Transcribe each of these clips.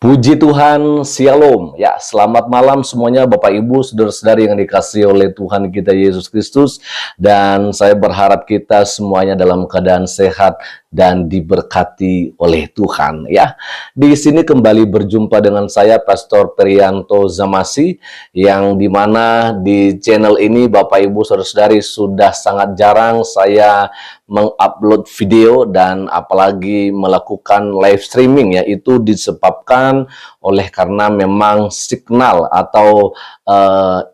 Puji Tuhan, Shalom. Ya, selamat malam semuanya Bapak Ibu, saudara-saudari yang dikasihi oleh Tuhan kita Yesus Kristus. Dan saya berharap kita semuanya dalam keadaan sehat dan diberkati oleh Tuhan. Ya, di sini kembali berjumpa dengan saya Pastor Perianto Zamasi, yang dimana di channel ini Bapak Ibu saudara-saudari sudah sangat jarang saya mengupload video dan apalagi melakukan live streaming, yaitu disebabkan oleh karena memang signal atau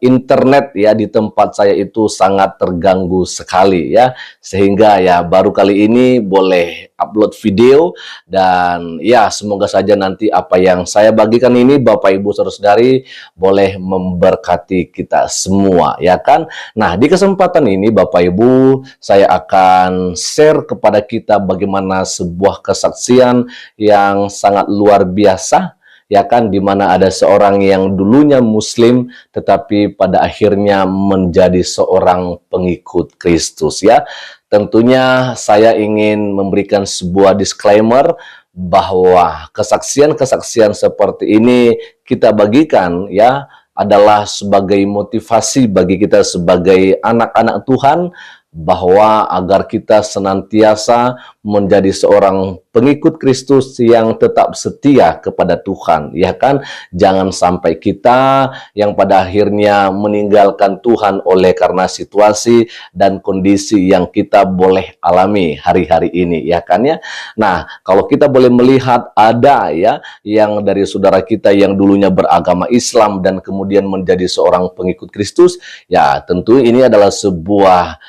internet ya di tempat saya itu sangat terganggu sekali ya, sehingga ya baru kali ini boleh upload video. Dan ya semoga saja nanti apa yang saya bagikan ini Bapak Ibu saudara-saudari boleh memberkati kita semua ya kan. Nah, di kesempatan ini Bapak Ibu saya akan share kepada kita bagaimana sebuah kesaksian yang sangat luar biasa ya kan, di mana ada seorang yang dulunya muslim tetapi pada akhirnya menjadi seorang pengikut Kristus ya. Tentunya saya ingin memberikan sebuah disclaimer bahwa kesaksian-kesaksian seperti ini kita bagikan ya adalah sebagai motivasi bagi kita sebagai anak-anak Tuhan, bahwa agar kita senantiasa menjadi seorang pengikut Kristus yang tetap setia kepada Tuhan, ya kan? Jangan sampai kita yang pada akhirnya meninggalkan Tuhan oleh karena situasi dan kondisi yang kita boleh alami hari-hari ini, ya kan ya? Nah, kalau kita boleh melihat ada ya yang dari saudara kita yang dulunya beragama Islam dan kemudian menjadi seorang pengikut Kristus, ya tentu ini adalah sebuah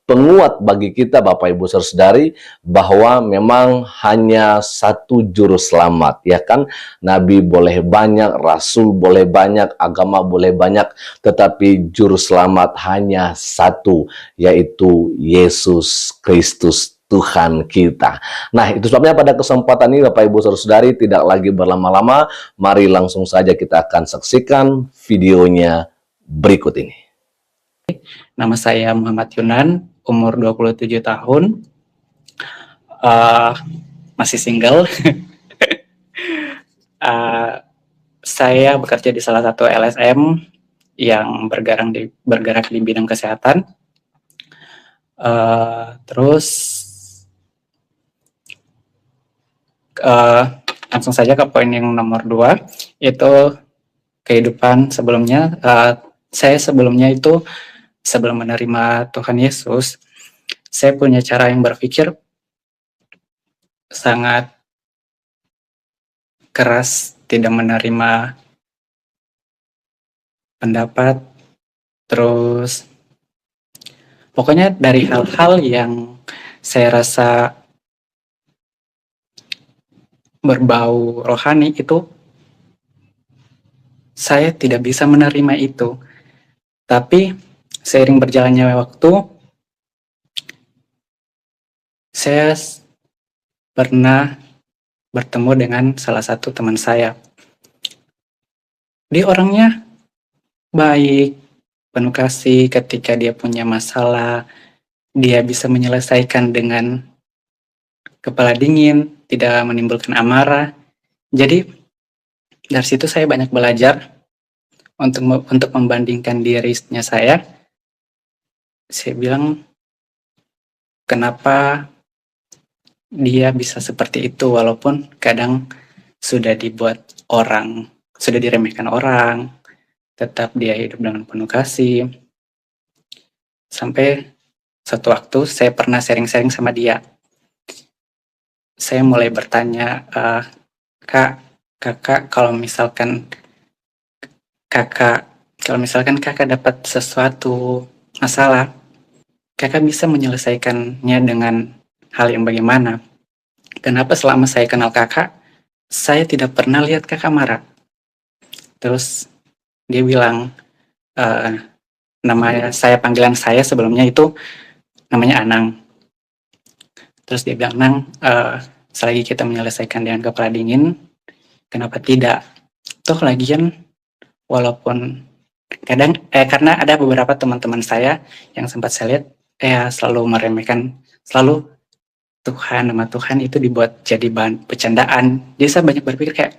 penguat bagi kita Bapak Ibu saudari, bahwa memang hanya satu juru selamat ya kan. Nabi boleh banyak, rasul boleh banyak, agama boleh banyak, tetapi juru selamat hanya satu, yaitu Yesus Kristus Tuhan kita. Nah, itu sebabnya pada kesempatan ini Bapak Ibu saudari tidak lagi berlama-lama, mari langsung saja kita akan saksikan videonya berikut ini. Nama saya Muhammad Yunan, umur 27 tahun, masih single. Saya bekerja di salah satu LSM yang bergerak di bidang kesehatan. Langsung saja ke poin yang nomor 2, yaitu kehidupan sebelumnya. Saya sebelumnya itu, sebelum menerima Tuhan Yesus, saya punya cara yang berpikir sangat keras, tidak menerima pendapat, terus pokoknya dari hal-hal yang saya rasa berbau rohani itu, saya tidak bisa menerima itu. Tapi seiring berjalannya waktu, saya pernah bertemu dengan salah satu teman saya. Dia orangnya baik, penuh kasih. Ketika dia punya masalah, dia bisa menyelesaikan dengan kepala dingin, tidak menimbulkan amarah. Jadi dari situ saya banyak belajar untuk membandingkan dirinya saya. Saya bilang, kenapa dia bisa seperti itu walaupun kadang sudah diremehkan orang, tetap dia hidup dengan penuh kasih. Sampai suatu waktu saya pernah sharing-sharing sama dia. Saya mulai bertanya, kakak, kalau misalkan kakak dapat sesuatu masalah, kakak bisa menyelesaikannya dengan hal yang bagaimana? Kenapa selama saya kenal kakak, saya tidak pernah lihat kakak marah? Terus dia bilang, panggilan saya sebelumnya itu namanya Anang. Terus dia bilang, Nang, selagi kita menyelesaikan dengan kepala dingin, kenapa tidak? Toh lagian, walaupun kadang, karena ada beberapa teman-teman saya yang sempat saya lihat, selalu meremehkan, selalu nama Tuhan itu dibuat jadi bahan bercandaan. Jadi saya banyak berpikir kayak,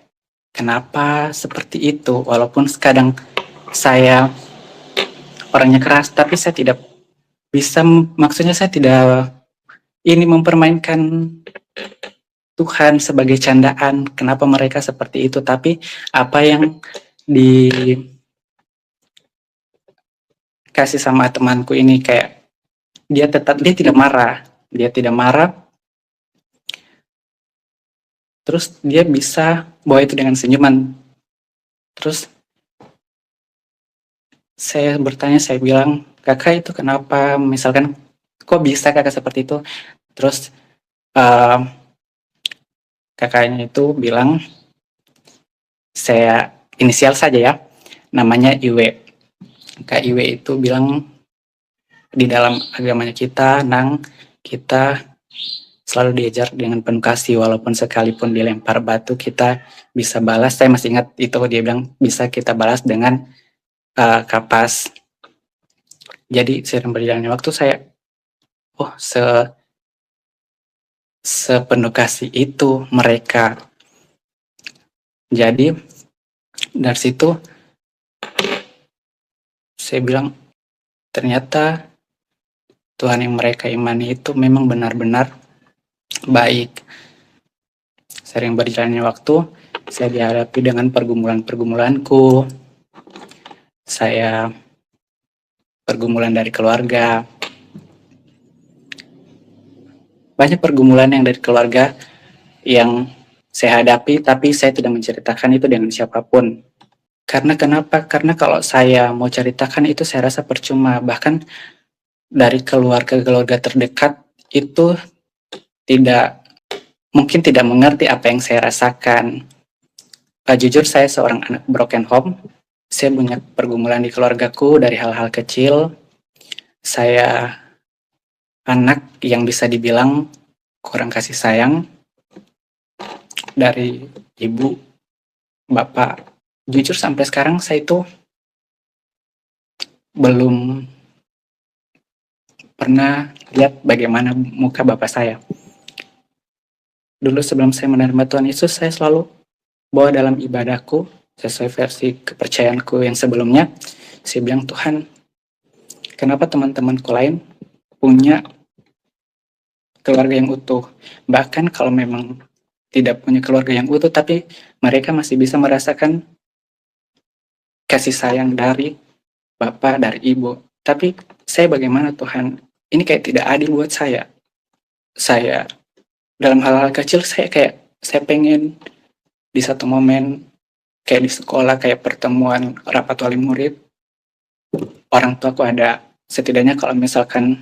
kenapa seperti itu, walaupun kadang saya orangnya keras, tapi saya tidak bisa, maksudnya saya tidak ini mempermainkan Tuhan sebagai candaan, kenapa mereka seperti itu, tapi apa yang dikasih sama temanku ini kayak dia tidak marah, terus dia bisa bawa itu dengan senyuman. Terus saya bertanya, saya bilang, kakak itu kenapa, misalkan kok bisa kakak seperti itu, terus kakaknya itu bilang, saya inisial saja ya, namanya Iwe. Kak Iwe itu bilang, di dalam agamanya kita, kita selalu diajar dengan penuh kasih, walaupun sekalipun dilempar batu kita bisa balas. Saya masih ingat itu, dia bilang bisa kita balas dengan kapas. Jadi seiring berjalannya waktu saya, sepenuh kasih itu mereka. Jadi dari situ saya bilang, ternyata Tuhan yang mereka imani itu memang benar-benar baik. Sering berjalannya waktu, saya dihadapi dengan pergumulan-pergumulanku. Saya pergumulan dari keluarga. Banyak pergumulan yang dari keluarga yang saya hadapi, tapi saya tidak menceritakan itu dengan siapapun. Karena kenapa? Karena kalau saya mau ceritakan itu saya rasa percuma. Bahkan dari keluarga-keluarga terdekat itu mungkin tidak mengerti apa yang saya rasakan. Jujur saya seorang anak broken home. Saya punya pergumulan di keluargaku dari hal-hal kecil. Saya anak yang bisa dibilang kurang kasih sayang dari ibu, bapak. Jujur sampai sekarang saya itu belum pernah lihat bagaimana muka bapak saya. Dulu sebelum saya menerima Tuhan Yesus, saya selalu bawa dalam ibadahku sesuai versi kepercayaanku yang sebelumnya. Saya bilang, Tuhan, kenapa teman-temanku lain punya keluarga yang utuh? Bahkan kalau memang tidak punya keluarga yang utuh, tapi mereka masih bisa merasakan kasih sayang dari bapak, dari ibu. Tapi saya bagaimana Tuhan? Ini kayak tidak adil buat saya. Saya dalam hal-hal kecil saya pengen di satu momen kayak di sekolah, kayak pertemuan rapat wali murid, orang tuaku ada. Setidaknya kalau misalkan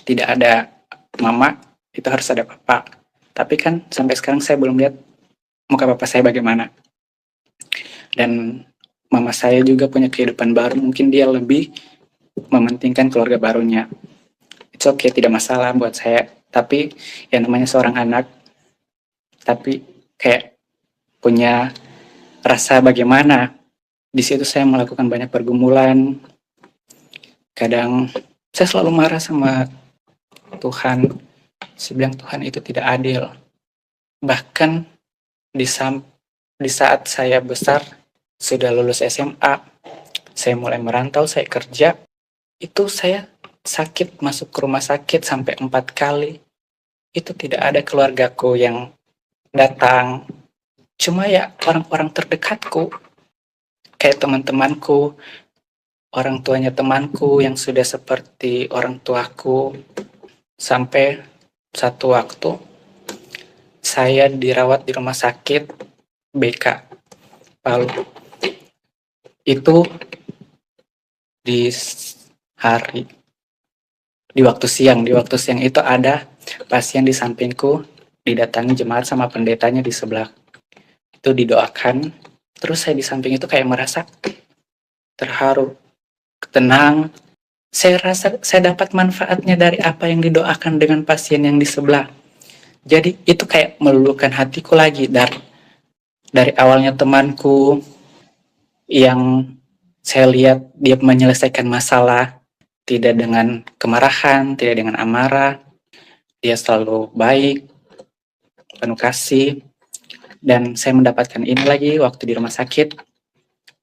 tidak ada mama, itu harus ada papa. Tapi kan sampai sekarang saya belum lihat muka papa saya bagaimana. Dan mama saya juga punya kehidupan baru, mungkin dia lebih mementingkan keluarga barunya. It's okay, tidak masalah buat saya. Tapi yang namanya seorang anak, tapi kayak punya rasa bagaimana. Di situ saya melakukan banyak pergumulan. Kadang saya selalu marah sama Tuhan. Saya bilang Tuhan itu tidak adil. Bahkan di saat saya besar, sudah lulus SMA, saya mulai merantau, saya kerja, itu saya sakit, masuk ke rumah sakit sampai 4 kali. Itu tidak ada keluargaku yang datang. Cuma ya orang-orang terdekatku, kayak teman-temanku, orang tuanya temanku yang sudah seperti orang tuaku. Sampai satu waktu saya dirawat di rumah sakit BK Palu. Itu di waktu siang itu ada pasien di sampingku, didatangi jemaat sama pendetanya di sebelah. Itu didoakan. Terus saya di samping itu kayak merasa terharu, tenang. Saya rasa saya dapat manfaatnya dari apa yang didoakan dengan pasien yang di sebelah. Jadi itu kayak meluluhkan hatiku lagi. Dari awalnya temanku yang saya lihat dia menyelesaikan masalah tidak dengan kemarahan, tidak dengan amarah. Dia selalu baik, penuh kasih. Dan saya mendapatkan ini lagi waktu di rumah sakit.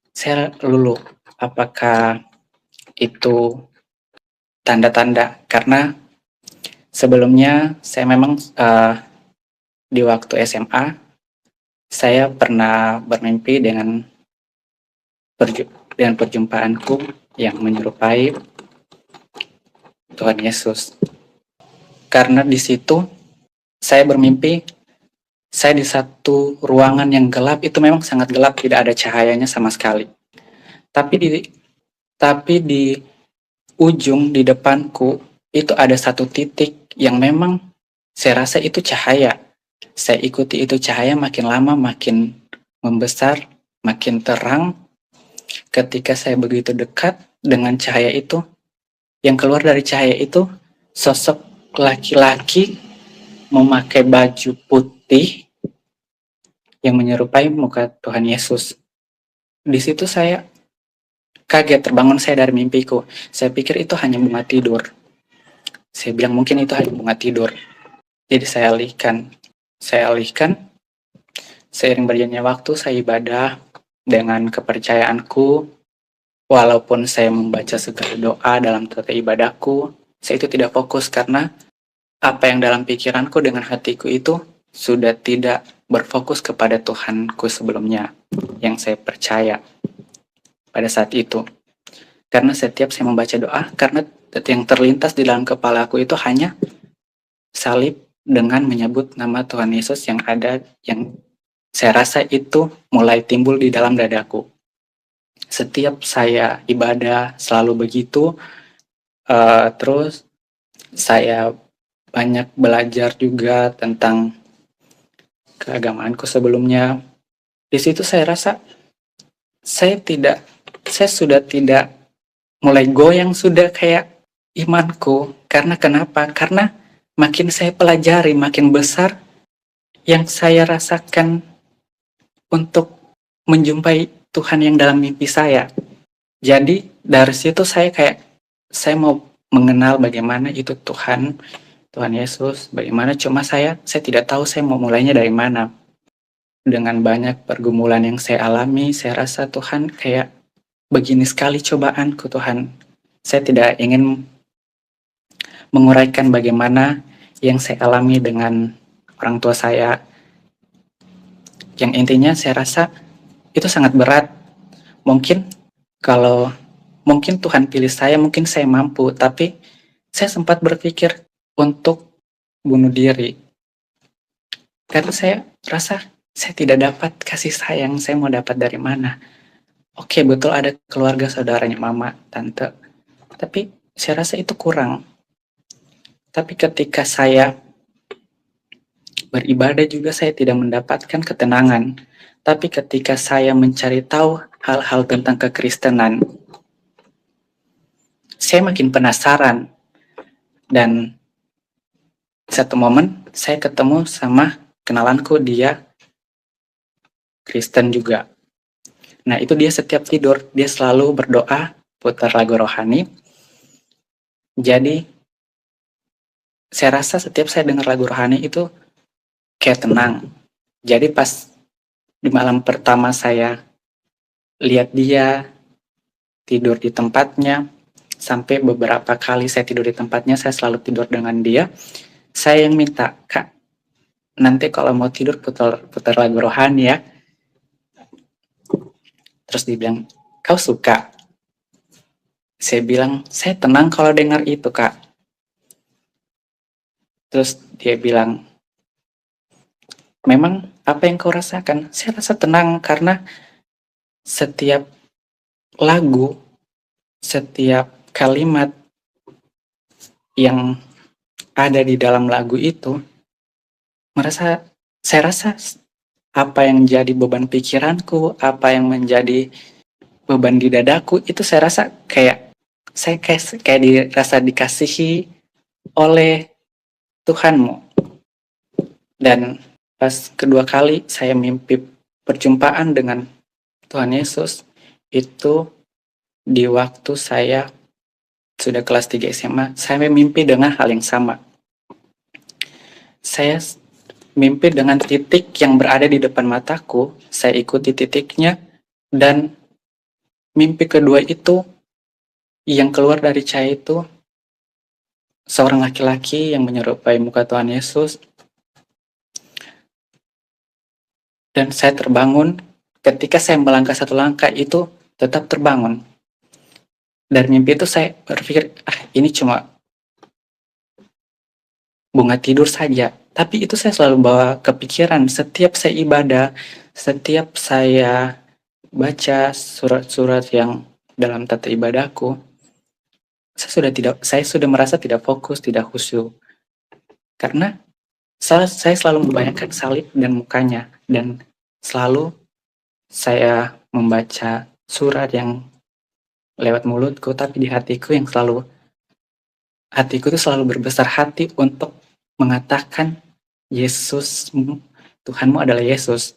Saya luluh, apakah itu tanda-tanda? Karena sebelumnya saya memang di waktu SMA saya pernah bermimpi dengan perjumpaanku yang menyerupai Tuhan Yesus. Karena di situ saya bermimpi, saya di satu ruangan yang gelap, itu memang sangat gelap, tidak ada cahayanya sama sekali. Tapi di ujung di depanku itu ada satu titik yang memang saya rasa itu cahaya. Saya ikuti itu cahaya, makin lama makin membesar, makin terang. Ketika saya begitu dekat dengan cahaya itu, yang keluar dari cahaya itu sosok laki-laki memakai baju putih yang menyerupai muka Tuhan Yesus. Di situ saya kaget, terbangun saya dari mimpiku. Saya pikir itu hanya bunga tidur. Saya bilang mungkin itu hanya bunga tidur. Jadi saya alihkan. Seiring berjalannya waktu saya ibadah dengan kepercayaanku. Walaupun saya membaca segala doa dalam tata ibadahku, saya itu tidak fokus karena apa yang dalam pikiranku dengan hatiku itu sudah tidak berfokus kepada Tuhanku sebelumnya yang saya percaya pada saat itu. Karena setiap saya membaca doa, karena yang terlintas di dalam kepalaku itu hanya salib dengan menyebut nama Tuhan Yesus yang ada, yang saya rasa itu mulai timbul di dalam dadaku. Setiap saya ibadah selalu begitu. Terus saya banyak belajar juga tentang keagamaanku sebelumnya. Di situ saya rasa saya sudah tidak mulai goyang sudah kayak imanku. Karena kenapa? Karena makin saya pelajari, makin besar yang saya rasakan untuk menjumpai Tuhan yang dalam mimpi saya. Jadi dari situ saya mau mengenal bagaimana itu Tuhan Yesus, bagaimana, cuma saya tidak tahu saya mau mulainya dari mana. Dengan banyak pergumulan yang saya alami, saya rasa Tuhan kayak begini sekali cobaanku Tuhan. Saya tidak ingin menguraikan bagaimana yang saya alami dengan orang tua saya. Yang intinya saya rasa itu sangat berat. Mungkin Tuhan pilih saya, mungkin saya mampu, tapi saya sempat berpikir untuk bunuh diri. Karena saya rasa saya tidak dapat kasih sayang, saya mau dapat dari mana? Oke, betul ada keluarga saudaranya mama, tante, tapi saya rasa itu kurang. Tapi ketika saya beribadah juga saya tidak mendapatkan ketenangan. Tapi ketika saya mencari tahu hal-hal tentang kekristenan, saya makin penasaran. Dan satu momen saya ketemu sama kenalanku, dia Kristen juga. Nah itu dia setiap tidur, dia selalu berdoa, putar lagu rohani. Jadi saya rasa setiap saya dengar lagu rohani itu kayak tenang. Jadi pas di malam pertama saya lihat dia tidur di tempatnya, sampai beberapa kali saya tidur di tempatnya, saya selalu tidur dengan dia. Saya yang minta, Kak, nanti kalau mau tidur putar lagu rohani ya. Terus dia bilang, kau suka? Saya bilang, saya tenang kalau dengar itu, Kak. Terus dia bilang, memang apa yang kau rasakan? Saya rasa tenang karena setiap lagu, setiap kalimat yang ada di dalam lagu itu, saya rasa apa yang jadi beban pikiranku, apa yang menjadi beban di dadaku, itu saya rasa kayak dirasa dikasihi oleh Tuhanmu. Dan pas kedua kali saya mimpi perjumpaan dengan Tuhan Yesus, itu di waktu saya sudah kelas 3 SMA, saya mimpi dengan hal yang sama. Saya mimpi dengan titik yang berada di depan mataku. Saya ikuti titiknya, dan mimpi kedua itu, yang keluar dari cahaya itu, seorang laki-laki yang menyerupai muka Tuhan Yesus, dan saya terbangun. Ketika saya melangkah satu langkah itu tetap terbangun. Dari mimpi itu saya berpikir, ini cuma bunga tidur saja. Tapi itu saya selalu bawa kepikiran setiap saya ibadah, setiap saya baca surat-surat yang dalam tata ibadahku, saya sudah merasa tidak fokus, tidak khusyuk. Karena saya selalu membayangkan salib dan mukanya, dan selalu saya membaca surat yang lewat mulutku, tapi di hatiku itu selalu berbesar hati untuk mengatakan Yesus, Tuhanmu adalah Yesus.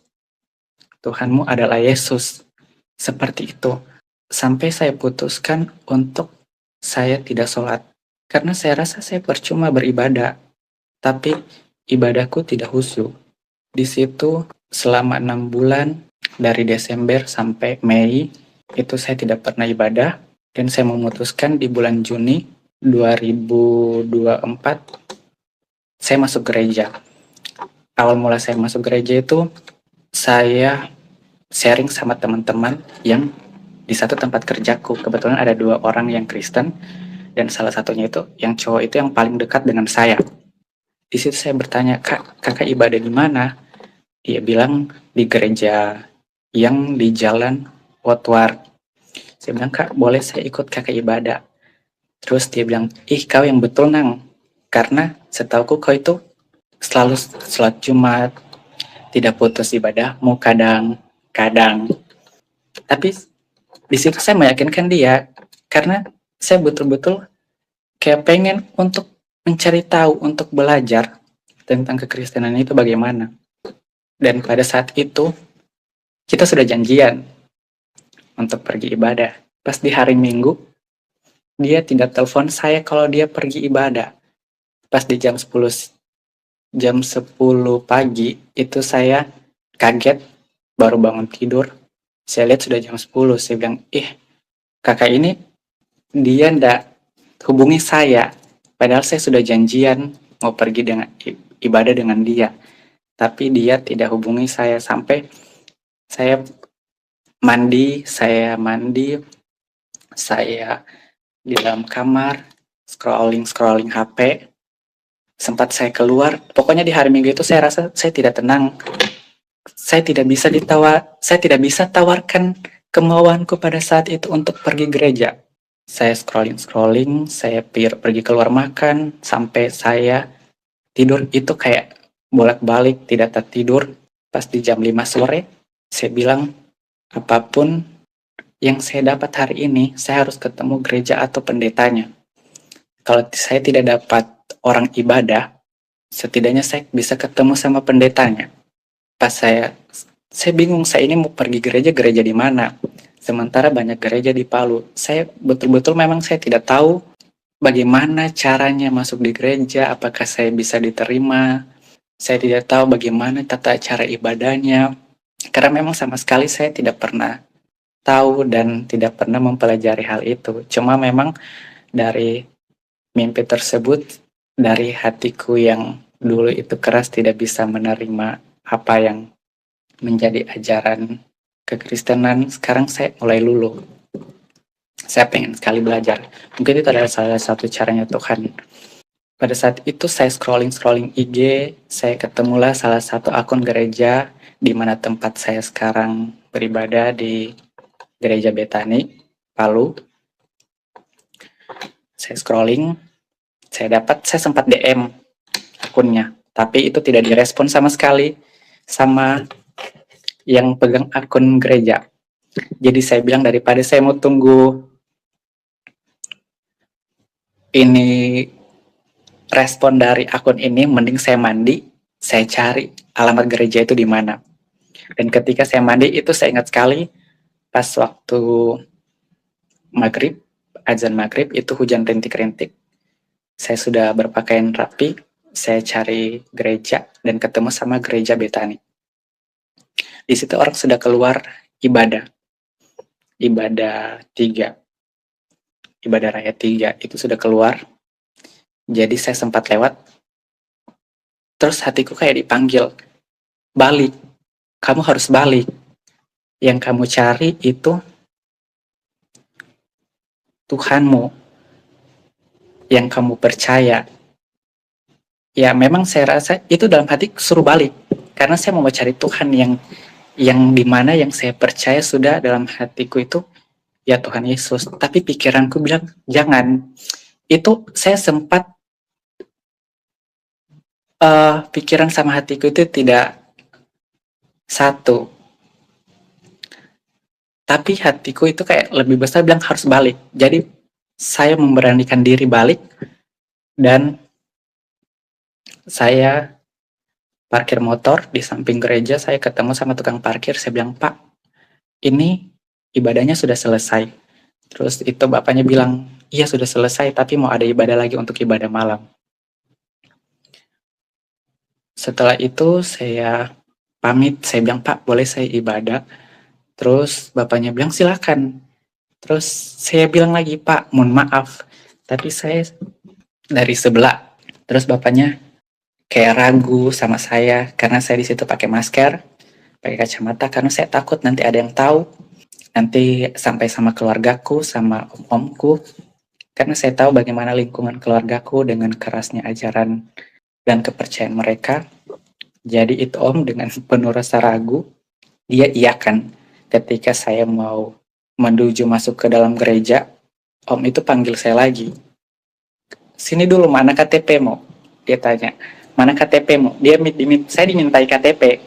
Tuhanmu adalah Yesus. Seperti itu. Sampai saya putuskan untuk saya tidak sholat. Karena saya rasa saya percuma beribadah, tapi ibadahku tidak khusyuk. Di situ selama 6 bulan, dari Desember sampai Mei, itu saya tidak pernah ibadah, dan saya memutuskan di bulan Juni 2024 saya masuk gereja. Awal mula saya masuk gereja itu, saya sharing sama teman-teman yang di satu tempat kerjaku. Kebetulan ada 2 orang yang Kristen, dan salah satunya itu, yang cowok itu yang paling dekat dengan saya. Di situ saya bertanya, kakak ibadah di mana? Dia bilang di gereja yang di Jalan Wotwar. Saya bilang, Kak, boleh saya ikut kakak ibadah? Terus dia bilang, kau yang betul, Nang. Karena setauku kau itu selalu sholat Jumat, tidak putus ibadahmu kadang-kadang. Tapi di situ saya meyakinkan dia, karena saya betul-betul kayak pengen untuk mencari tahu, untuk belajar tentang kekristenan itu bagaimana. Dan pada saat itu, kita sudah janjian untuk pergi ibadah. Pas di hari Minggu, dia tidak telepon saya kalau dia pergi ibadah. Pas di jam 10 pagi, itu saya kaget, baru bangun tidur. Saya lihat sudah jam 10, saya bilang, kakak ini, dia ndak hubungi saya. Padahal saya sudah janjian mau pergi dengan ibadah dengan dia. Tapi dia tidak hubungi saya sampai saya mandi, saya di dalam kamar, scrolling HP, sempat saya keluar. Pokoknya di hari Minggu itu saya rasa saya tidak tenang. Saya tidak bisa tawarkan kemauanku pada saat itu untuk pergi gereja. Saya scrolling, saya pergi keluar makan, sampai saya tidur itu kayak bolak-balik, tidak tertidur. Pas di jam 5 sore, saya bilang, apapun yang saya dapat hari ini, saya harus ketemu gereja atau pendetanya. Kalau saya tidak dapat orang ibadah, setidaknya saya bisa ketemu sama pendetanya. Pas saya bingung, saya ini mau pergi gereja di mana? Sementara banyak gereja di Palu. Saya betul-betul memang saya tidak tahu bagaimana caranya masuk di gereja, apakah saya bisa diterima. Saya tidak tahu bagaimana tata cara ibadahnya, karena memang sama sekali saya tidak pernah tahu dan tidak pernah mempelajari hal itu. Cuma memang dari mimpi tersebut, dari hatiku yang dulu itu keras tidak bisa menerima apa yang menjadi ajaran kekristenan, sekarang saya mulai luluh. Saya pengen sekali belajar. Mungkin itu adalah salah satu caranya Tuhan. Pada saat itu saya scrolling IG, saya ketemulah salah satu akun gereja di mana tempat saya sekarang beribadah, di Gereja Betani, Palu. Saya scrolling, saya sempat DM akunnya, tapi itu tidak direspon sama sekali sama yang pegang akun gereja. Jadi saya bilang, daripada saya mau tunggu ini respon dari akun ini, mending saya mandi, saya cari alamat gereja itu di mana. Dan ketika saya mandi itu saya ingat sekali, pas waktu maghrib, azan maghrib, itu hujan rintik-rintik. Saya sudah berpakaian rapi, saya cari gereja dan ketemu sama gereja Betani. Di situ orang sudah keluar ibadah 3, ibadah raya 3 itu sudah keluar. Jadi saya sempat lewat, terus hatiku kayak dipanggil, balik, kamu harus balik. Yang kamu cari itu Tuhanmu, yang kamu percaya. Ya memang saya rasa itu dalam hati suruh balik, karena saya mau mencari Tuhan yang dimana yang saya percaya sudah dalam hatiku itu ya Tuhan Yesus. Tapi pikiranku bilang jangan. Itu saya sempat pikiran sama hatiku itu tidak satu. Tapi hatiku itu kayak lebih besar bilang harus balik. Jadi saya memberanikan diri balik dan saya parkir motor di samping gereja. Saya ketemu sama tukang parkir. Saya bilang, Pak, ini ibadahnya sudah selesai. Terus itu bapaknya bilang, iya sudah selesai, tapi mau ada ibadah lagi untuk ibadah malam. Setelah itu saya pamit, saya bilang, Pak, boleh saya ibadah? Terus bapaknya bilang, silakan. Terus saya bilang lagi, Pak, mohon maaf, tapi saya dari sebelah. Terus bapaknya kayak ragu sama saya, karena saya di situ pakai masker, pakai kacamata, karena saya takut nanti ada yang tahu, nanti sampai sama keluargaku, sama om-omku, karena saya tahu bagaimana lingkungan keluargaku dengan kerasnya ajaran dan kepercayaan mereka. Jadi itu om dengan penuh rasa ragu, dia iakan. Ketika saya mau menuju masuk ke dalam gereja, om itu panggil saya lagi. Sini dulu, mana KTP-mu? Dia tanya, mana KTP-mu? Saya dimintai KTP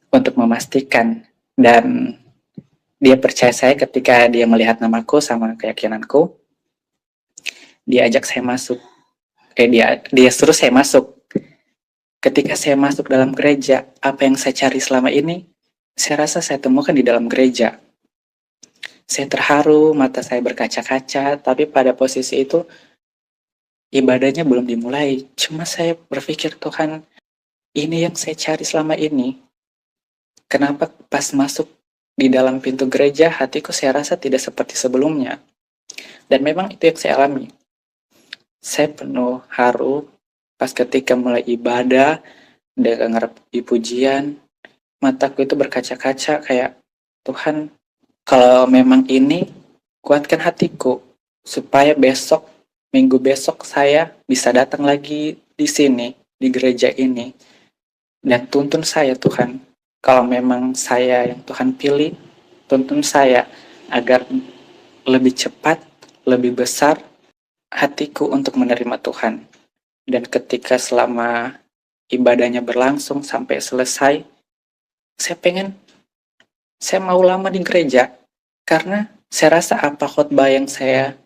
untuk memastikan. Dan dia percaya saya ketika dia melihat namaku sama keyakinanku. Dia ajak saya masuk. Dia suruh saya masuk. Ketika saya masuk dalam gereja, apa yang saya cari selama ini, saya rasa saya temukan di dalam gereja. Saya terharu, mata saya berkaca-kaca, tapi pada posisi itu ibadahnya belum dimulai. Cuma saya berpikir, Tuhan, ini yang saya cari selama ini. Kenapa pas masuk di dalam pintu gereja, hatiku saya rasa tidak seperti sebelumnya. Dan memang itu yang saya alami. Saya penuh haru pas ketika mulai ibadah, dengar pujian, mataku itu berkaca-kaca kayak, Tuhan, kalau memang ini, kuatkan hatiku, supaya minggu besok saya bisa datang lagi di sini, di gereja ini. Dan tuntun saya Tuhan, kalau memang saya yang Tuhan pilih, tuntun saya agar lebih cepat, lebih besar hatiku untuk menerima Tuhan. Dan ketika selama ibadahnya berlangsung sampai selesai, saya mau lama di gereja, karena saya rasa apa khotbah yang saya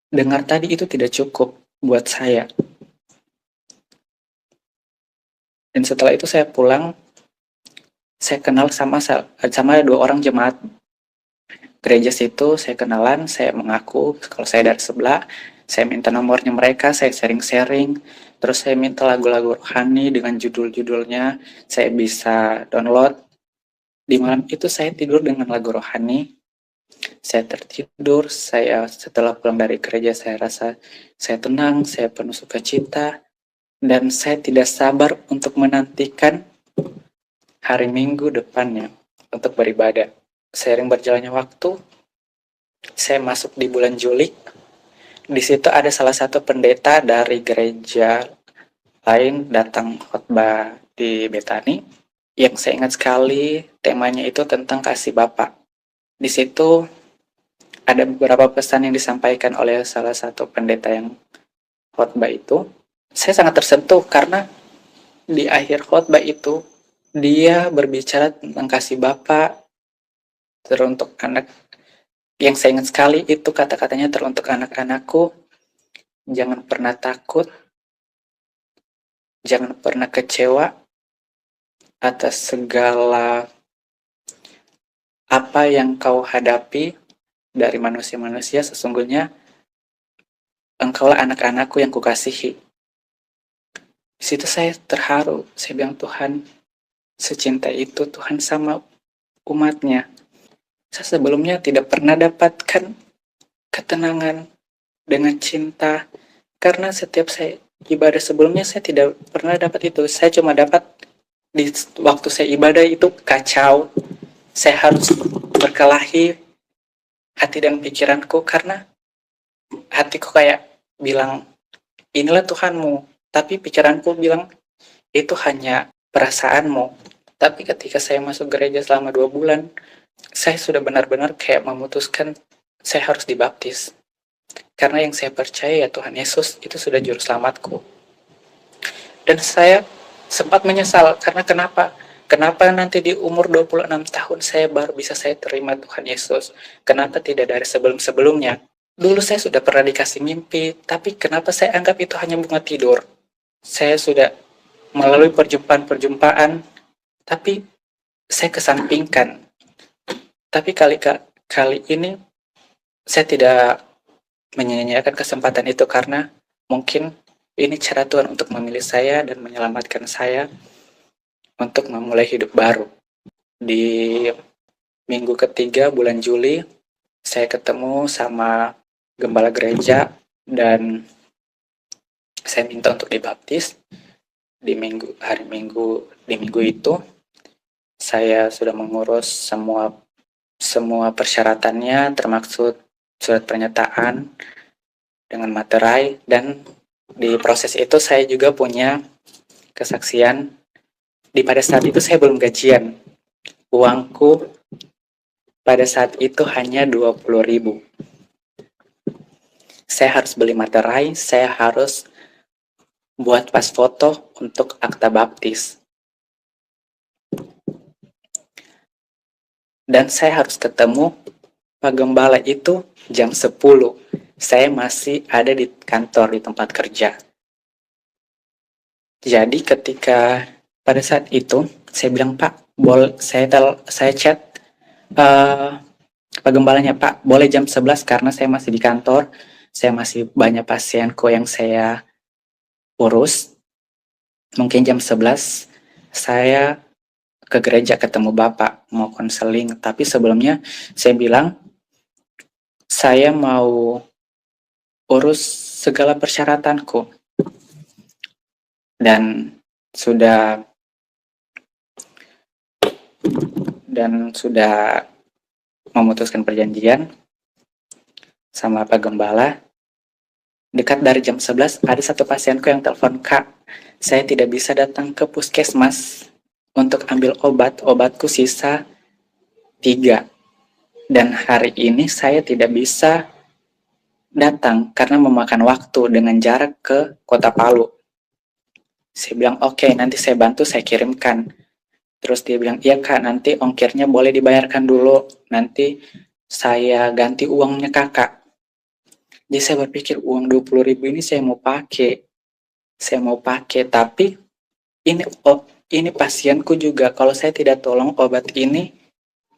dengar tadi itu tidak cukup buat saya. Dan setelah itu saya pulang, saya kenal sama 2 orang jemaat gereja situ. Saya kenalan, saya mengaku kalau saya dari sebelah, saya minta nomornya mereka, saya sharing-sharing, terus saya minta lagu-lagu rohani dengan judul-judulnya, saya bisa download. Di malam itu saya tidur dengan lagu rohani, saya tertidur, setelah pulang dari gereja saya rasa saya tenang, saya penuh sukacita, dan saya tidak sabar untuk menantikan hari Minggu depannya untuk beribadah. Seiring berjalannya waktu, saya masuk di bulan Juli. Di situ ada salah satu pendeta dari gereja lain datang khotbah di Betani. Yang saya ingat sekali, temanya itu tentang kasih Bapa. Di situ ada beberapa pesan yang disampaikan oleh salah satu pendeta yang khotbah itu. Saya sangat tersentuh karena di akhir khotbah itu dia berbicara tentang kasih Bapa teruntuk anak. Yang saya ingat sekali itu kata-katanya, teruntuk anak-anakku, jangan pernah takut, jangan pernah kecewa atas segala apa yang kau hadapi dari manusia-manusia. Sesungguhnya engkaulah anak-anakku yang kukasihi. Di situ saya terharu. Saya bilang, Tuhan secinta itu Tuhan sama umatnya. Saya sebelumnya tidak pernah dapatkan ketenangan dengan cinta. Karena setiap saya ibadah sebelumnya saya tidak pernah dapat itu. Saya cuma dapat di waktu saya ibadah itu kacau. Saya harus berkelahi hati dan pikiranku karena hatiku kayak bilang, inilah Tuhanmu. Tapi pikiranku bilang, itu hanya perasaanmu. Tapi ketika saya masuk gereja selama 2 bulan, saya sudah benar-benar kayak memutuskan saya harus dibaptis. Karena yang saya percaya ya Tuhan Yesus itu sudah juru selamatku. Dan saya sempat menyesal karena kenapa? Kenapa nanti di umur 26 tahun saya baru bisa saya terima Tuhan Yesus? Kenapa tidak dari sebelum-sebelumnya? Dulu saya sudah pernah dikasih mimpi, tapi kenapa saya anggap itu hanya bunga tidur? Saya sudah melalui perjumpaan-perjumpaan, tapi saya kesampingkan. Tapi kali ini saya tidak menyia-nyiakan kesempatan itu karena mungkin ini cara Tuhan untuk memilih saya dan menyelamatkan saya untuk memulai hidup baru. Di minggu ketiga bulan Juli, saya ketemu sama gembala gereja dan saya minta untuk dibaptis. Di minggu itu saya sudah mengurus semua persyaratannya, termasuk surat pernyataan dengan materai, dan di proses itu saya juga punya kesaksian. Pada saat itu saya belum gajian. Uangku pada saat itu hanya 20.000. Saya harus beli materai, saya harus buat pas foto untuk akta baptis. Dan saya harus ketemu Pak Gembala itu jam 10. Saya masih ada di kantor, di tempat kerja. Jadi ketika pada saat itu saya bilang, Pak, saya chat Pak Gembalanya, Pak, boleh jam 11 karena saya masih di kantor, saya masih banyak pasienku yang saya urus. Mungkin jam 11 saya ke gereja ketemu Bapak, mau konseling. Tapi sebelumnya saya bilang, saya mau urus segala persyaratanku. Dan sudah memutuskan perjanjian sama Pak Gembala. Dekat dari jam 11 ada satu pasienku yang telepon, Kak, saya tidak bisa datang ke puskesmas untuk ambil obatku sisa 3. Dan hari ini saya tidak bisa datang karena memakan waktu dengan jarak ke Kota Palu. Saya bilang, oke, nanti saya bantu, saya kirimkan. Terus dia bilang, iya Kak, nanti ongkirnya boleh dibayarkan dulu, nanti saya ganti uangnya Kakak. Jadi saya berpikir uang 20.000 ini saya mau pakai, tapi ini pasienku juga, kalau saya tidak tolong obat ini,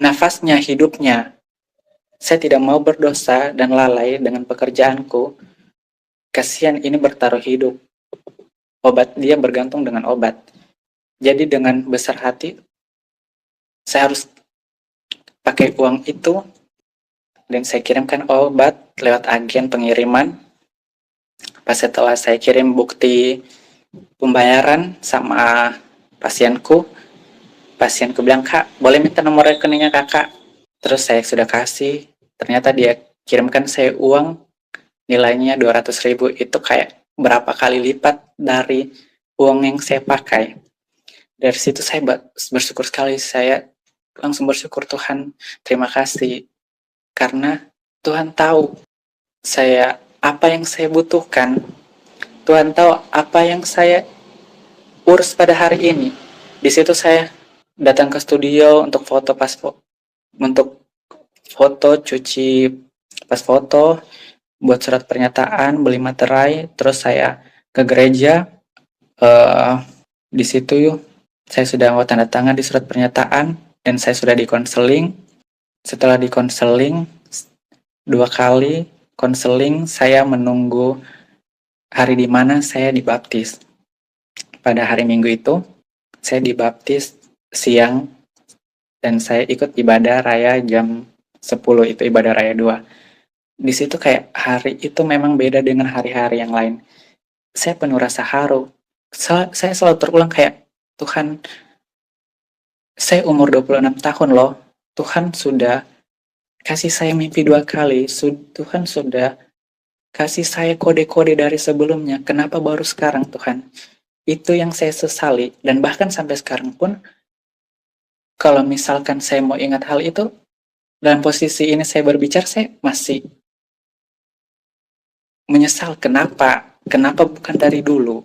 nafasnya, hidupnya, saya tidak mau berdosa dan lalai dengan pekerjaanku. Kasihan ini bertaruh hidup. Obat dia bergantung dengan obat. Jadi dengan besar hati, saya harus pakai uang itu dan saya kirimkan obat lewat agen pengiriman. Pas setelah saya kirim bukti pembayaran sama pasienku bilang, Kak, boleh minta nomor rekeningnya Kakak? Terus saya sudah kasih, ternyata dia kirimkan saya uang nilainya 200.000. Itu kayak berapa kali lipat dari uang yang saya pakai. Dari situ saya bersyukur sekali, saya langsung bersyukur, Tuhan, terima kasih. Karena Tuhan tahu apa yang saya butuhkan. Tuhan tahu apa yang saya urus pada hari ini. Di situ saya datang ke studio untuk cuci pas foto, buat surat pernyataan, beli materai, terus saya ke gereja. Di situ saya sudah mau tanda tangan di surat pernyataan dan saya sudah dikonseling. Setelah dikonseling 2 kali konseling, saya menunggu hari di mana saya dibaptis. pada hari Minggu itu, saya dibaptis siang dan saya ikut ibadah raya jam 10, itu ibadah raya 2. Di situ kayak hari itu memang beda dengan hari-hari yang lain. Saya penuh rasa haru. Saya selalu terulang kayak, Tuhan, saya umur 26 tahun loh. Tuhan sudah kasih saya mimpi 2 kali. Tuhan sudah kasih saya kode-kode dari sebelumnya. Kenapa baru sekarang, Tuhan? Itu yang saya sesali. Dan bahkan sampai sekarang pun, kalau misalkan saya mau ingat hal itu, dalam posisi ini saya berbicara, saya masih menyesal. Kenapa? Kenapa bukan dari dulu?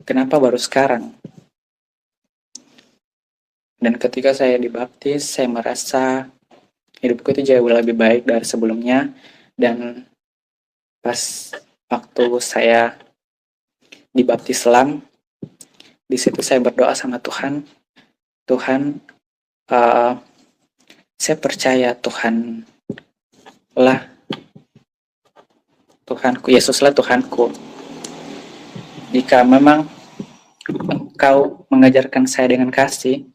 Kenapa baru sekarang? Dan ketika saya dibaptis, saya merasa hidupku itu jauh lebih baik dari sebelumnya. Dan pas waktu saya dibaptis selam, di situ saya berdoa sama Tuhan. Tuhan, saya percaya Tuhan lah Tuhanku, Yesuslah Tuhanku. Jika memang Engkau mengajarkan saya dengan kasih,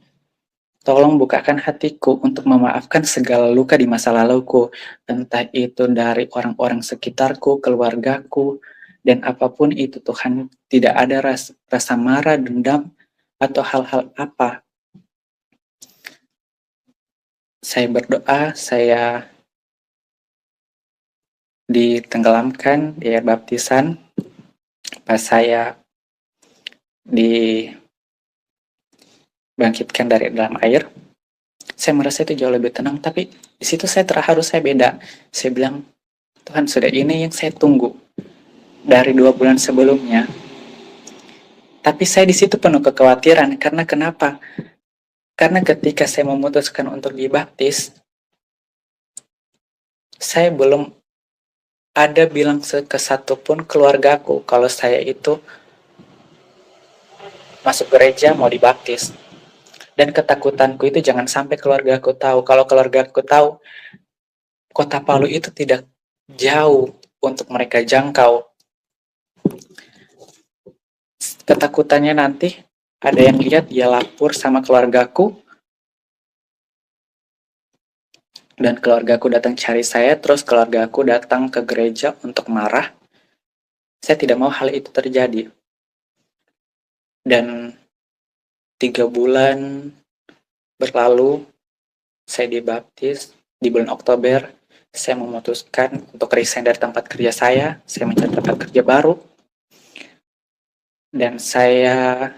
tolong bukakan hatiku untuk memaafkan segala luka di masa laluku, entah itu dari orang-orang sekitarku, keluargaku, dan apapun itu Tuhan. Tidak ada rasa marah, dendam, atau hal-hal apa. Saya berdoa, saya ditenggelamkan di air baptisan, pas saya dibangkitkan dari dalam air, saya merasa itu jauh lebih tenang. Tapi di situ saya terharu, saya beda. Saya bilang, Tuhan, sudah ini yang saya tunggu dari 2 bulan sebelumnya. Tapi saya di situ penuh kekhawatiran. Karena kenapa? Karena ketika saya memutuskan untuk dibaptis, saya belum ada bilang ke satupun keluargaku kalau saya itu masuk gereja mau dibaptis. Dan ketakutanku itu jangan sampai keluargaku tahu. Kalau keluargaku tahu, kota Palu itu tidak jauh untuk mereka jangkau. Ketakutannya nanti ada yang lihat dia lapor sama keluargaku, dan keluargaku datang cari saya, terus keluargaku datang ke gereja untuk marah. Saya tidak mau hal itu terjadi. Dan 3 bulan berlalu, saya dibaptis. Di bulan Oktober, saya memutuskan untuk resign dari tempat kerja saya mencari tempat kerja baru. Dan saya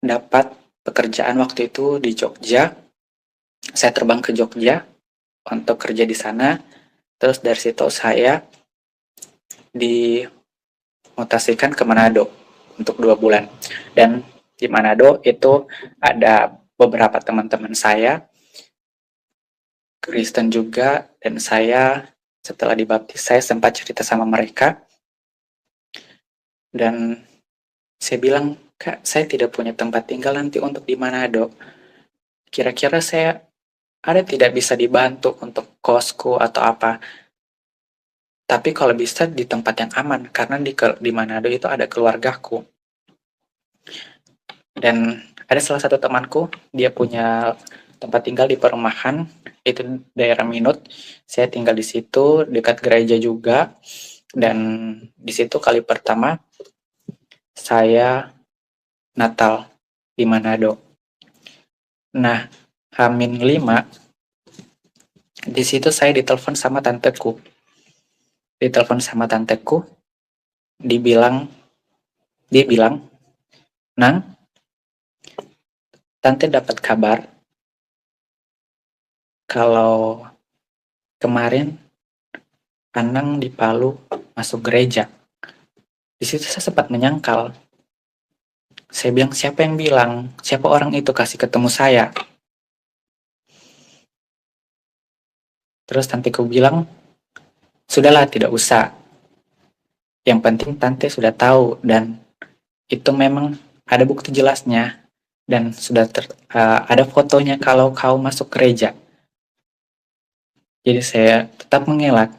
dapat pekerjaan waktu itu di Jogja. Saya terbang ke Jogja untuk kerja di sana. Terus dari situ saya dimutasikan ke Manado untuk 2 bulan. Dan di Manado itu ada beberapa teman-teman saya, Kristen juga, dan saya setelah dibaptis saya sempat cerita sama mereka. Dan saya bilang, Kak, saya tidak punya tempat tinggal nanti untuk di Manado. Kira-kira saya ada tidak bisa dibantu untuk kosku atau apa. Tapi kalau bisa di tempat yang aman, karena di Manado itu ada keluargaku. Dan ada salah satu temanku, dia punya tempat tinggal di perumahan, itu daerah Minut. Saya tinggal di situ, dekat gereja juga. Dan di situ kali pertama saya Natal di Manado. Nah, H-5 di situ saya ditelepon sama tanteku. Dia bilang, Nang, tante dapat kabar kalau kemarin Anang di Palu masuk gereja. Di situ saya sempat menyangkal. Saya bilang, siapa yang bilang? Siapa orang itu kasih ketemu saya? Terus tanteku bilang, sudahlah, tidak usah. Yang penting tante sudah tahu, dan itu memang ada bukti jelasnya, dan sudah ada fotonya kalau kau masuk gereja. Jadi saya tetap mengelak.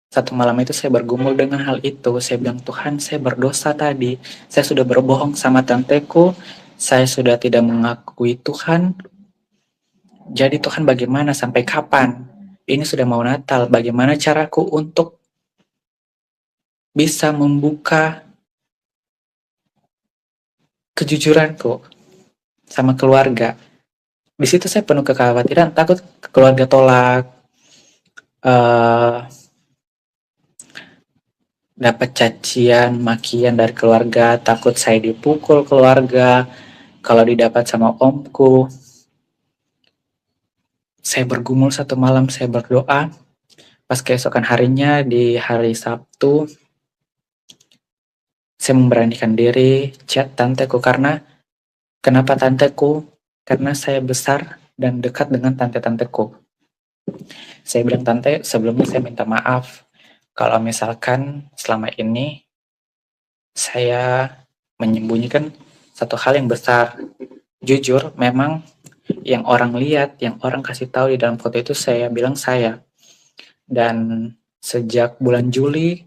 Satu malam itu saya bergumul dengan hal itu. Saya bilang, Tuhan, saya berdosa tadi. Saya sudah berbohong sama tanteku. Saya sudah tidak mengakui Tuhan. Jadi Tuhan, bagaimana sampai kapan? Ini sudah mau Natal. Bagaimana caraku untuk bisa membuka kejujuranku sama keluarga? Di situ saya penuh kekhawatiran, takut keluarga tolak, eh dapat cacian, makian dari keluarga, takut saya dipukul keluarga, kalau didapat sama omku. Saya bergumul satu malam, saya berdoa. Pas keesokan harinya di hari Sabtu, saya memberanikan diri chat tanteku. Kenapa tanteku? Karena saya besar dan dekat dengan tante-tanteku. Saya bilang, tante, sebelumnya saya minta maaf kalau misalkan selama ini saya menyembunyikan satu hal yang besar. Jujur, memang yang orang lihat, yang orang kasih tahu di dalam foto itu saya bilang saya. Dan sejak bulan Juli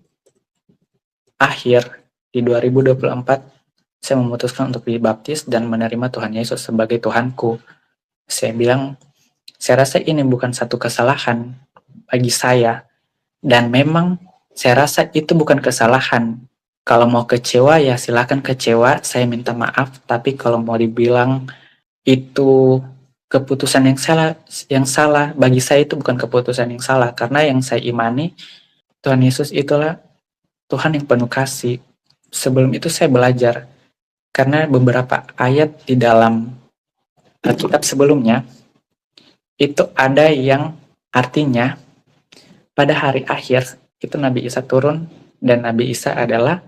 akhir di 2024, saya memutuskan untuk dibaptis dan menerima Tuhan Yesus sebagai Tuhanku. Saya bilang, saya rasa ini bukan satu kesalahan bagi saya. Dan memang saya rasa itu bukan kesalahan. Kalau mau kecewa ya silakan kecewa, saya minta maaf. Tapi kalau mau dibilang itu keputusan yang salah bagi saya, itu bukan keputusan yang salah, karena yang saya imani Tuhan Yesus itulah Tuhan yang penuh kasih. Sebelum itu saya belajar, karena beberapa ayat di dalam Alkitab sebelumnya itu ada yang artinya pada hari akhir itu Nabi Isa turun, dan Nabi Isa adalah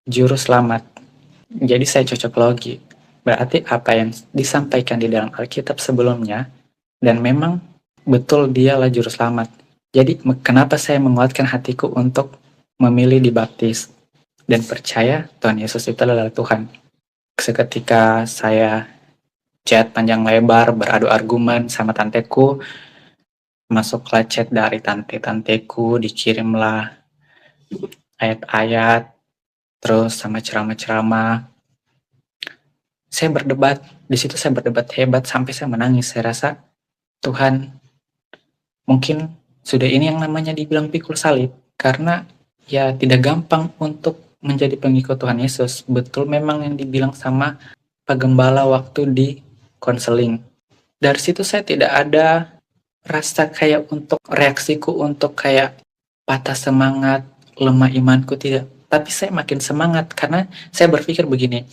juru selamat. Jadi saya cocok logi. Berarti apa yang disampaikan di dalam Alkitab sebelumnya, dan memang betul dialah juru selamat. Jadi kenapa saya menguatkan hatiku untuk memilih dibaptis dan percaya Tuhan Yesus itu adalah Tuhan. Seketika saya chat panjang lebar, beradu argumen sama tanteku, masuklah chat dari tante-tanteku, dikirimlah ayat-ayat, terus sama ceramah-ceramah. Saya berdebat, di situ saya berdebat hebat sampai saya menangis. Saya rasa, Tuhan, mungkin sudah ini yang namanya dibilang pikul salib, karena ya tidak gampang untuk menjadi pengikut Tuhan Yesus. Betul memang yang dibilang sama Pak Gembala waktu di konseling. Dari situ saya tidak ada rasa kayak untuk reaksiku untuk kayak patah semangat, lemah imanku, tidak. Tapi saya makin semangat karena saya berpikir begini,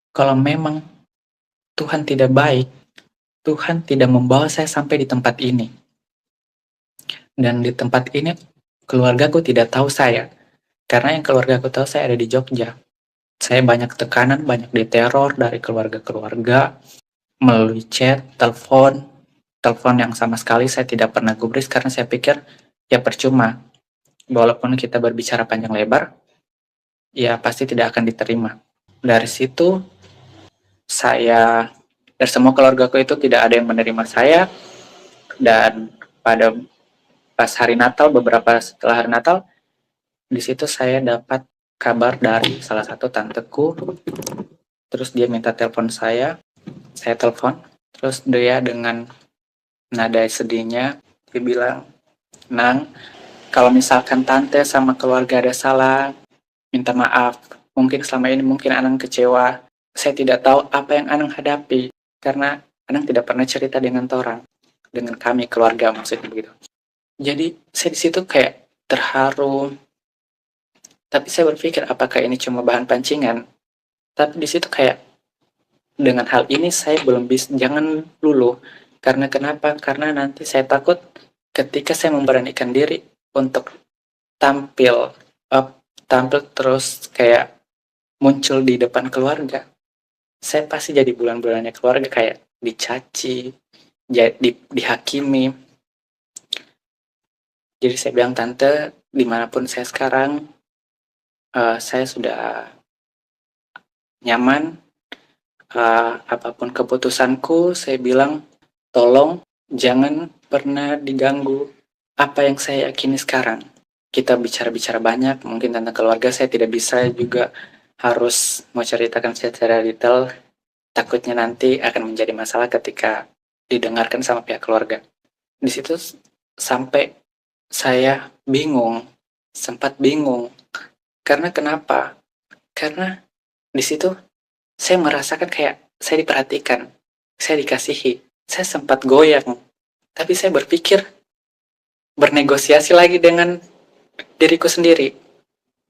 kalau memang Tuhan tidak baik, Tuhan tidak membawa saya sampai di tempat ini. Dan di tempat ini keluargaku tidak tahu saya. Karena yang keluargaku tahu saya ada di Jogja. Saya banyak tekanan, banyak diteror dari keluarga-keluarga melalui chat, telepon yang sama sekali saya tidak pernah gubris karena saya pikir ya percuma. Walaupun kita berbicara panjang lebar, ya pasti tidak akan diterima. Dari situ saya dan semua keluargaku itu tidak ada yang menerima saya, dan pas hari Natal, beberapa setelah hari Natal, di situ saya dapat kabar dari salah satu tanteku. Terus dia minta telepon saya telepon, terus dia dengan nada sedihnya dia bilang, Nang, kalau misalkan tante sama keluarga ada salah, minta maaf. Mungkin selama ini mungkin Anang kecewa. Saya tidak tahu apa yang Anang hadapi, karena Anang tidak pernah cerita dengan orang, dengan kami keluarga maksudnya begitu. Jadi saya di situ kayak terharu. Tapi saya berpikir apakah ini cuma bahan pancingan? Tapi di situ kayak dengan hal ini saya belum bisa, jangan luluh. Karena kenapa? Karena nanti saya takut ketika saya memberanikan diri untuk tampil terus kayak muncul di depan keluarga, saya pasti jadi bulan-bulannya keluarga kayak dicaci, dihakimi. Jadi saya bilang, tante, dimanapun saya sekarang, saya sudah nyaman. Apapun keputusanku, saya bilang, tolong jangan pernah diganggu apa yang saya yakini sekarang. kita bicara-bicara banyak, mungkin tentang keluarga saya tidak bisa juga harus mau ceritakan secara detail, takutnya nanti akan menjadi masalah ketika didengarkan sama pihak keluarga. Di situ sampai saya bingung, sempat bingung. Karena kenapa? Karena di situ saya merasakan kayak saya diperhatikan, saya dikasihi, saya sempat goyang. Tapi saya berpikir, bernegosiasi lagi dengan diriku sendiri.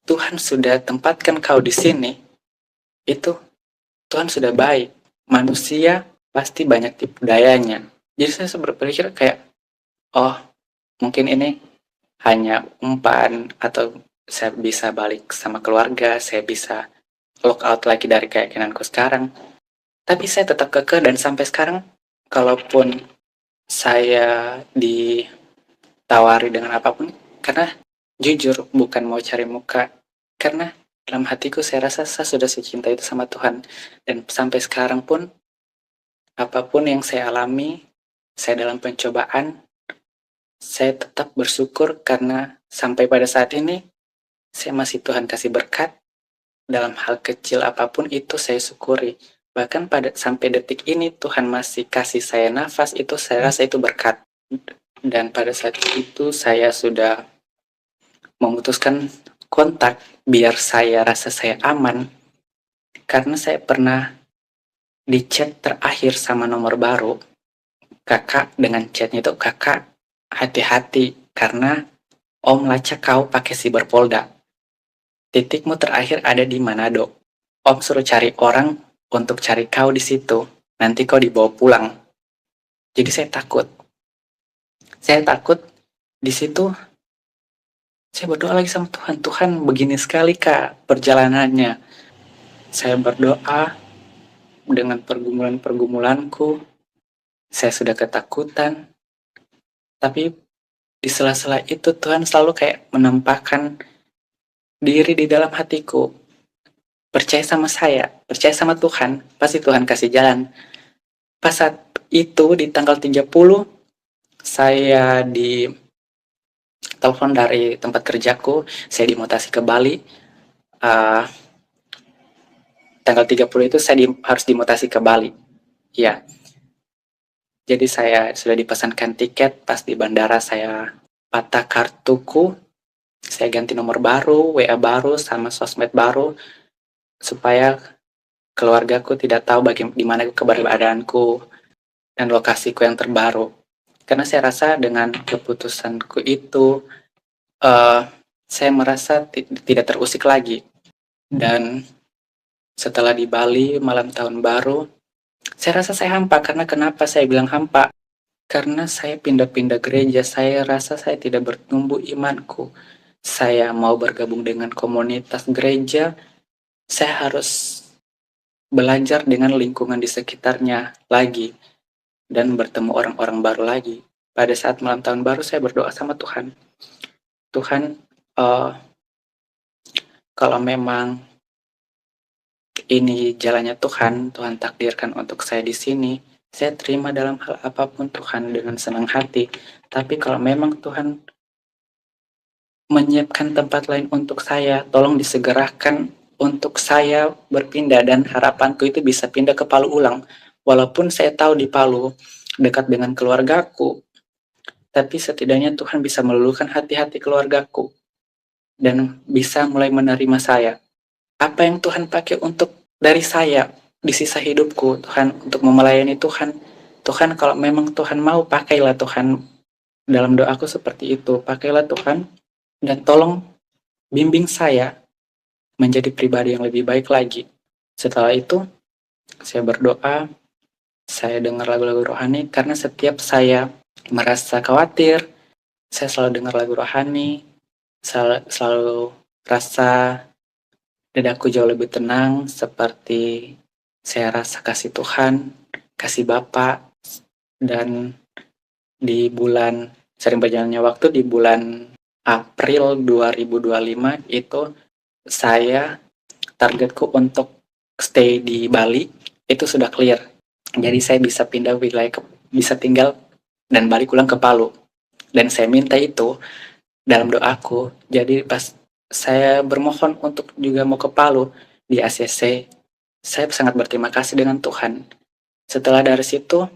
Tuhan sudah tempatkan kau di sini, itu Tuhan sudah baik. Manusia pasti banyak tipu dayanya. Jadi saya berpikir kayak, oh mungkin ini hanya umpan, atau saya bisa balik sama keluarga, saya bisa lock out lagi dari keyakinanku sekarang. Tapi saya tetap kekeh, dan sampai sekarang kalaupun saya ditawari dengan apapun, karena jujur bukan mau cari muka, karena dalam hatiku saya rasa saya sudah secinta itu sama Tuhan. Dan sampai sekarang pun apapun yang saya alami, saya dalam pencobaan, saya tetap bersyukur karena sampai pada saat ini saya masih Tuhan kasih berkat. Dalam hal kecil apapun itu saya syukuri. Bahkan sampai detik ini Tuhan masih kasih saya nafas, itu saya rasa itu berkat. Dan pada saat itu saya sudah memutuskan kontak biar saya rasa saya aman. Karena saya pernah di chat terakhir sama nomor baru, kakak dengan chatnya itu, kakak hati-hati karena Om lacak kau pakai Cyberpolda. Titikmu terakhir ada di Manado. Om suruh cari orang untuk cari kau di situ. Nanti kau dibawa pulang. Jadi saya takut. Saya takut di situ. Saya berdoa lagi sama Tuhan. Tuhan, begini sekali kak perjalanannya. Saya berdoa dengan pergumulan-pergumulanku. Saya sudah ketakutan. Tapi di sela-sela itu Tuhan selalu kayak menampakkan diri di dalam hatiku. Percaya sama saya, percaya sama Tuhan, pasti Tuhan kasih jalan. Pas saat itu di tanggal 30, saya di telepon dari tempat kerjaku, saya dimutasi ke Bali. Tanggal 30 itu saya harus dimutasi ke Bali. Ya. Jadi saya sudah dipesankan tiket, pas di bandara saya patah kartuku, saya ganti nomor baru, WA baru, sama sosmed baru, supaya keluargaku tidak tahu di mana keberadaanku dan lokasiku yang terbaru. Karena saya rasa dengan keputusanku itu, saya merasa tidak terusik lagi. Dan setelah di Bali malam tahun baru, saya rasa saya hampa. Karena kenapa saya bilang hampa? Karena saya pindah-pindah gereja, saya rasa saya tidak bertumbuh imanku. Saya mau bergabung dengan komunitas gereja, saya harus belajar dengan lingkungan di sekitarnya lagi, dan bertemu orang-orang baru lagi. Pada saat malam tahun baru, saya berdoa sama Tuhan. Tuhan, kalau memang ini jalannya Tuhan, Tuhan takdirkan untuk saya di sini, saya terima dalam hal apapun Tuhan dengan senang hati. Tapi kalau memang Tuhan menyiapkan tempat lain untuk saya, tolong disegerakan untuk saya berpindah, dan harapanku itu bisa pindah ke Palu ulang. Walaupun saya tahu di Palu dekat dengan keluargaku, tapi setidaknya Tuhan bisa meluluhkan hati-hati keluargaku dan bisa mulai menerima saya. Apa yang Tuhan pakai untuk dari saya di sisa hidupku, Tuhan, untuk melayani Tuhan. Tuhan, kalau memang Tuhan mau, pakailah Tuhan. Dalam doaku seperti itu, pakailah Tuhan, dan tolong bimbing saya menjadi pribadi yang lebih baik lagi. Setelah itu, saya berdoa, saya dengar lagu-lagu rohani, karena setiap saya merasa khawatir, saya selalu dengar lagu rohani, selalu rasa dadaku jauh lebih tenang, seperti saya rasa kasih Tuhan, kasih Bapa. Dan di bulan, sering berjalannya waktu, di bulan April 2025 itu saya targetku untuk stay di Bali itu sudah clear. Jadi saya bisa pindah wilayah, bisa tinggal dan balik pulang ke Palu. Dan saya minta itu dalam doaku. Jadi pas saya bermohon untuk juga mau ke Palu di ACC, saya sangat berterima kasih dengan Tuhan. Setelah dari situ,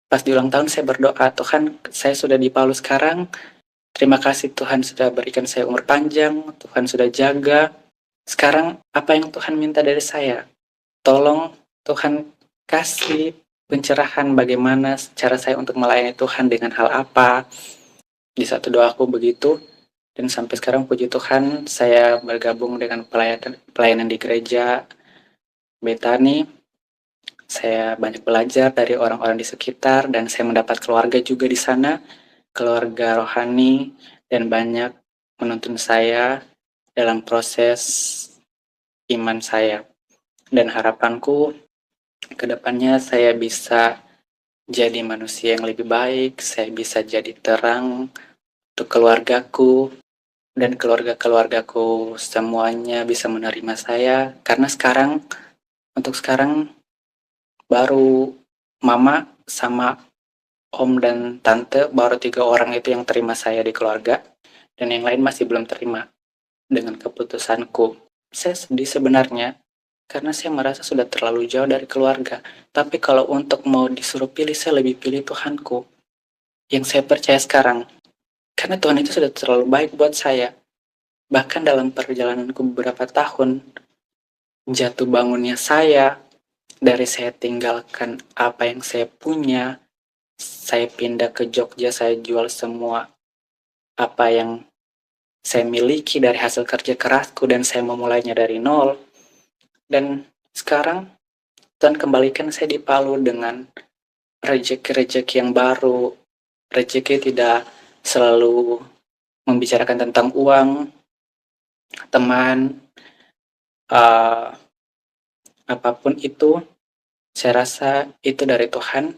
pas di ulang tahun saya berdoa, Tuhan, saya sudah di Palu sekarang. Terima kasih Tuhan sudah berikan saya umur panjang, Tuhan sudah jaga. Sekarang apa yang Tuhan minta dari saya? Tolong Tuhan kasih pencerahan bagaimana cara saya untuk melayani Tuhan dengan hal apa. Di satu doaku begitu, dan sampai sekarang puji Tuhan saya bergabung dengan pelayanan di gereja Betani. Saya banyak belajar dari orang-orang di sekitar dan saya mendapat keluarga juga di sana, keluarga rohani, dan banyak menuntun saya dalam proses iman saya. Dan harapanku ke depannya saya bisa jadi manusia yang lebih baik, saya bisa jadi terang untuk keluargaku, dan keluarga-keluargaku semuanya bisa menerima saya. Karena untuk sekarang baru mama sama om dan tante, baru 3 orang itu yang terima saya di keluarga, dan yang lain masih belum terima dengan keputusanku. Saya sedih sebenarnya, karena saya merasa sudah terlalu jauh dari keluarga. Tapi kalau untuk mau disuruh pilih, saya lebih pilih Tuhanku, yang saya percaya sekarang. Karena Tuhan itu sudah terlalu baik buat saya. Bahkan dalam perjalananku beberapa tahun, jatuh bangunnya saya, dari saya tinggalkan apa yang saya punya, saya pindah ke Jogja, saya jual semua apa yang saya miliki dari hasil kerja kerasku, dan saya memulainya dari nol. Dan sekarang Tuhan kembalikan saya di Palu dengan rezeki-rezeki yang baru. Rezeki tidak selalu membicarakan tentang uang, teman, apapun itu. Saya rasa itu dari Tuhan,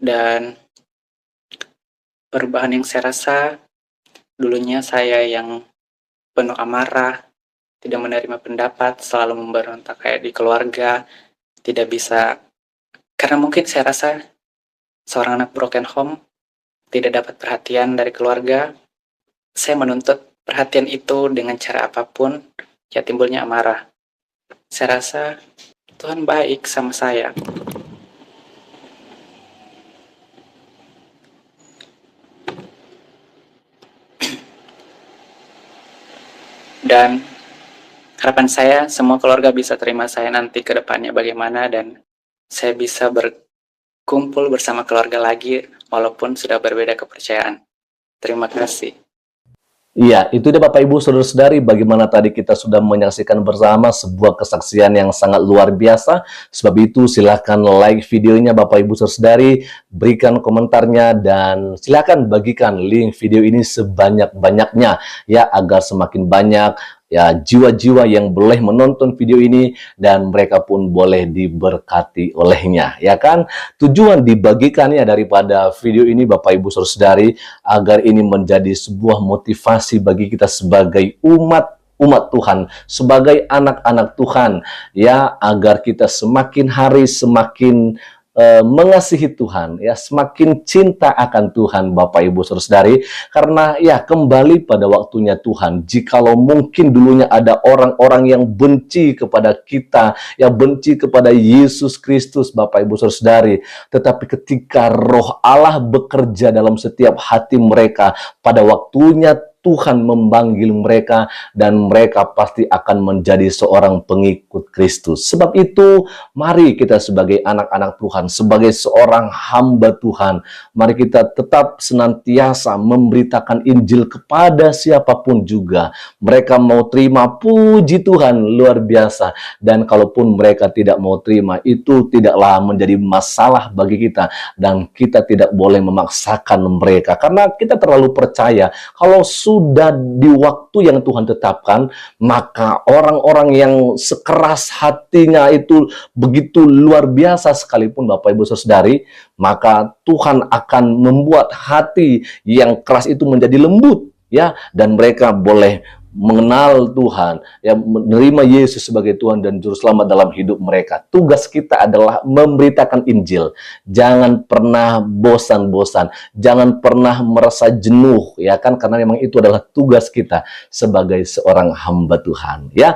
dan perubahan yang saya rasa, dulunya saya yang penuh amarah, tidak menerima pendapat, selalu memberontak kayak di keluarga, tidak bisa, karena mungkin saya rasa seorang anak broken home, tidak dapat perhatian dari keluarga. Saya menuntut perhatian itu dengan cara apapun, ya timbulnya amarah. Saya rasa Tuhan baik sama saya. Dan harapan saya semua keluarga bisa terima saya nanti ke depannya bagaimana, dan saya bisa berkumpul bersama keluarga lagi walaupun sudah berbeda kepercayaan. Terima kasih. Iya, itu dia Bapak Ibu Saudara-saudari, bagaimana tadi kita sudah menyaksikan bersama sebuah kesaksian yang sangat luar biasa. Sebab itu silahkan like videonya Bapak Ibu Saudara-saudari, berikan komentarnya, dan silahkan bagikan link video ini sebanyak-banyaknya ya, agar semakin banyak ya jiwa-jiwa yang boleh menonton video ini dan mereka pun boleh diberkati olehnya, ya kan? Tujuan dibagikannya daripada video ini Bapak Ibu Saudara-saudari, agar ini menjadi sebuah motivasi bagi kita sebagai umat Tuhan, sebagai anak-anak Tuhan, ya, agar kita semakin hari semakin mengasihi Tuhan, ya, semakin cinta akan Tuhan Bapak Ibu Saudara-saudari, karena ya kembali pada waktunya Tuhan. Jikalau mungkin dulunya ada orang-orang yang benci kepada kita, yang benci kepada Yesus Kristus Bapak Ibu Saudara-saudari, tetapi ketika Roh Allah bekerja dalam setiap hati mereka, pada waktunya Tuhan memanggil mereka, dan mereka pasti akan menjadi seorang pengikut Kristus. Sebab itu, mari kita sebagai anak-anak Tuhan, sebagai seorang hamba Tuhan, mari kita tetap senantiasa memberitakan Injil kepada siapapun juga. Mereka mau terima, puji Tuhan, luar biasa. Dan kalaupun mereka tidak mau terima, itu tidaklah menjadi masalah bagi kita, dan kita tidak boleh memaksakan mereka, karena kita terlalu percaya kalau sudah di waktu yang Tuhan tetapkan, maka orang-orang yang sekeras hatinya itu begitu luar biasa sekalipun Bapak Ibu Saudari, maka Tuhan akan membuat hati yang keras itu menjadi lembut, ya, dan mereka boleh mengenal Tuhan, yang menerima Yesus sebagai Tuhan dan Juru Selamat dalam hidup mereka. Tugas kita adalah memberitakan Injil. Jangan pernah bosan-bosan, jangan pernah merasa jenuh, ya kan? Karena memang itu adalah tugas kita sebagai seorang hamba Tuhan. Ya,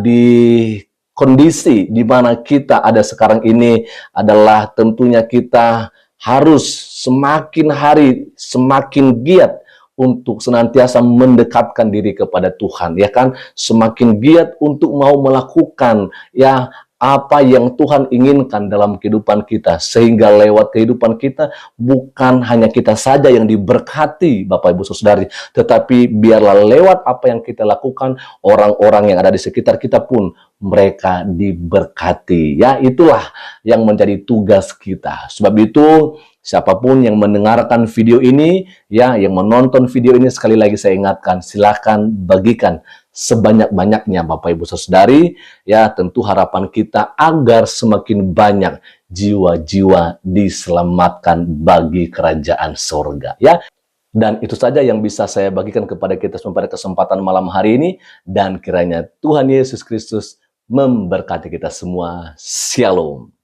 di kondisi di mana kita ada sekarang ini adalah tentunya kita harus semakin hari semakin giat untuk senantiasa mendekatkan diri kepada Tuhan, ya kan? Semakin giat untuk mau melakukan ya apa yang Tuhan inginkan dalam kehidupan kita, sehingga lewat kehidupan kita bukan hanya kita saja yang diberkati, Bapak Ibu Saudari, tetapi biarlah lewat apa yang kita lakukan, orang-orang yang ada di sekitar kita pun mereka diberkati. Ya, itulah yang menjadi tugas kita. Sebab itu, siapapun yang mendengarkan video ini, ya, yang menonton video ini, sekali lagi saya ingatkan, silakan bagikan sebanyak-banyaknya Bapak Ibu Saudari, ya, tentu harapan kita agar semakin banyak jiwa-jiwa diselamatkan bagi kerajaan surga, ya. Dan itu saja yang bisa saya bagikan kepada kita semua pada kesempatan malam hari ini, dan kiranya Tuhan Yesus Kristus memberkati kita semua. Shalom.